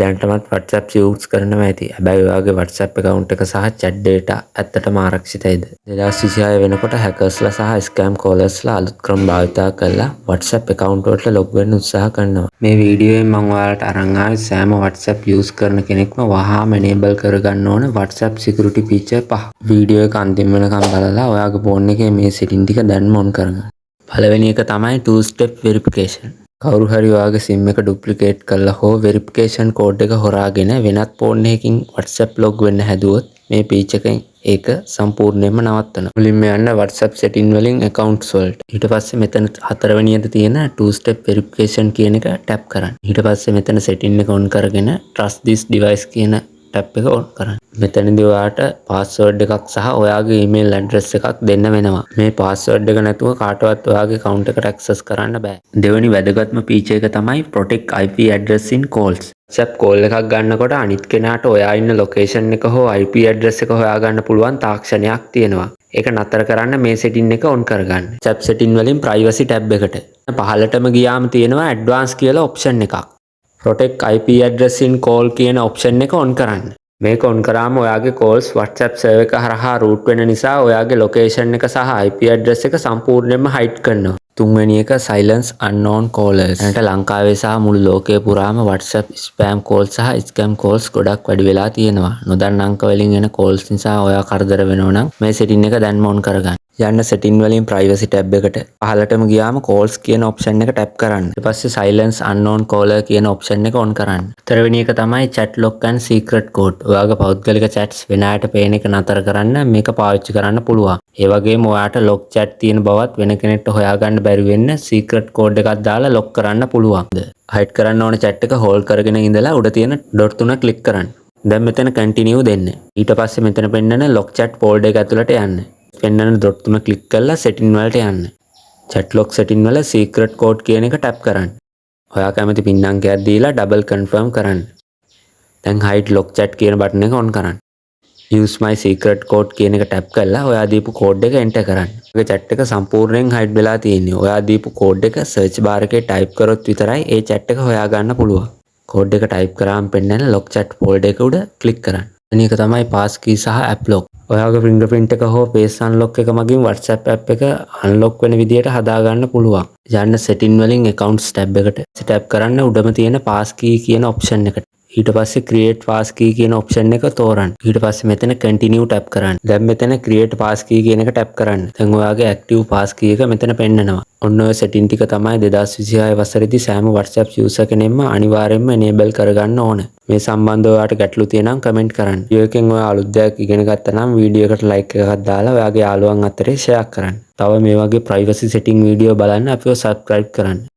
දැනටමත් WhatsApp use කරනවා ඇති. හැබැයි ඔයාගේ WhatsApp account එක සහ chat data ඇත්තටම ආරක්ෂිතයිද? 2026 වෙනකොට hackers ලා සහ scam callers ලා අලුත් ක්‍රම භාවිතා කරලා WhatsApp account වලට log වෙන්න උත්සාහ කරනවා. මේ වීඩියෝයෙන් මම ඔයාලට අරන් ආවේ සෑම WhatsApp යූස් කරන කෙනෙක්ම වහාම enable කරගන්න ඕන WhatsApp security feature 5. වීඩියෝ එක අන්තිම වෙනකම් බලලා ඔයාගේ phone එකේ මේ setting ටික දැන්ම on කරගන්න. පළවෙනි එක තමයි two step verification. කවුරු හරි ඔයාගේ SIM එක duplicate කරලා හෝ verification code එක හොරාගෙන වෙනත් phone එකකින් WhatsApp log වෙන්න හැදුවොත් මේ feature එකෙන් ඒක සම්පූර්ණයෙන්ම නවත්තනවා. මුලින්ම යන්න WhatsApp setting වලින් accounts වලට. ඊට පස්සේ මෙතන හතරවෙනියට තියෙන two step verification කියන එක tap කරන්න. ඊට පස්සේ මෙතන setting එක on කරගෙන trust this device කියන ටැප් එක ඔන් කරන්න. මෙතනදී ඔයාට පාස්වර්ඩ් එකක් සහ ඔයාගේ ඊමේල් ඇඩ්‍රස් එකක් දෙන්න වෙනවා. මේ පාස්වර්ඩ් එක නැතුව කාටවත් ඔයාගේ account එකට access කරන්න බෑ. දෙවෙනි වැදගත්ම feature එක තමයි protect IP address in calls. WhatsApp call එකක් ගන්නකොට අනිත් කෙනාට ඔයා ඉන්න location එක හෝ IP address එක හොයාගන්න පුළුවන් තාක්ෂණයක් තියෙනවා. ඒක නතර කරන්න මේ setting එක on කරගන්න. WhatsApp setting වලින් privacy tab එකට පහළටම ගියාම තියෙනවා advanced කියලා option එකක්. Protect IP address in call කියන option එක on කරන්න. මේක on කරාම ඔයාගේ calls WhatsApp server එක හරහා route වෙන නිසා ඔයාගේ location එක සහ IP address එක සම්පූර්ණයෙන්ම hide කරනවා. තුන්වෙනි එක silence unknown callers. දැනට ලංකාවේ සහ මුළු ලෝකයේ පුරාම WhatsApp spam calls සහ scam calls ගොඩක් වැඩි වෙලා තියෙනවා. නොදන්න අංක වලින් එන calls නිසා ඔයා කරදර වෙනවා නම් මේ setting එක දැන්ම on කරගන්න. යන්න setting වලින් privacy tab එකට පහළටම ගියාම calls කියන option එක tap කරන්න. ඊට පස්සේ silence unknown caller කියන option එක on කරන්න. හතරවෙනි එක තමයි chat lock and secret code. ඔයාගේ පෞද්ගලික chats වෙන අයට පේන එක නතර කරන්න මේක පාවිච්චි කරන්න පුළුවන්. ඒ වගේම ඔයාට lock chat තියෙන බවත් වෙන කෙනෙක්ට හොයාගන්න බැරි වෙන්න secret code එකක් දාලා lock කරන්න පුළුවන්. hide කරන්න ඕන chat එක hold කරගෙන ඉඳලා උඩ තියෙන dot තුන click කරන්න. දැන් මෙතන continue දෙන්න. ඊට පස්සේ මෙතන පෙන්නන lock chat folder එක ඇතුළට යන්න. පෙන්නන dot තුන click කරලා setting වලට යන්න. chat lock setting වල secret code කියන එක tap කරන්න. ඔයා කැමති PIN අංකයක් දීලා double confirm කරන්න. දැන් hide lock chat කියන button එක on කරන්න. use my secret code කියන එක tap කරලා ඔයා දීපු code එක enter කරන්න. ඔයාගේ chat එක සම්පූර්ණයෙන් hide වෙලා තියෙන්නේ. ඔයා දීපු code එක search bar එකේ type කරොත් විතරයි ඒ chat එක හොයාගන්න පුළුවන්. code එක type කරාම පෙන්නන lock chat folder එක උඩ click කරන්න. අනික තමයි pass key සහ app lock. ඔයාගේ fingerprint එක හෝ face unlock එක මගින් WhatsApp app එක unlock වෙන විදියට හදාගන්න පුළුවන්. යන්න setting වලින් accounts tab එකට tap කරන්න උඩම තියෙන pass key කියන option එකට. ඊට පස්සේ create pass key කියන option එක තෝරන්න. ඊට පස්සේ මෙතන continue tap කරන්න. දැන් මෙතන create pass key කියන එක tap කරන්න. දැන් ඔයාගේ active pass key එක මෙතන පෙන්නනවා. ඔන්න ඔය setting ටික තමයි 2026 වසරේදී සෑම WhatsApp user කෙනෙක්ම අනිවාර්යයෙන්ම enable කරගන්න ඕන. මේ සම්බන්ධව ඔයාට ගැටලු තියෙනවා නම් comment කරන්න. වීඩියෝ එකෙන් ඔයා අලුත් දෙයක් ඉගෙන ගත්තා නම් වීඩියෝ එකට like එකක් දාලා ඔයාගේ යාළුවන් අතරේ share කරන්න. තව මේ වගේ privacy setting වීඩියෝ බලන්න අපිව subscribe කරන්න.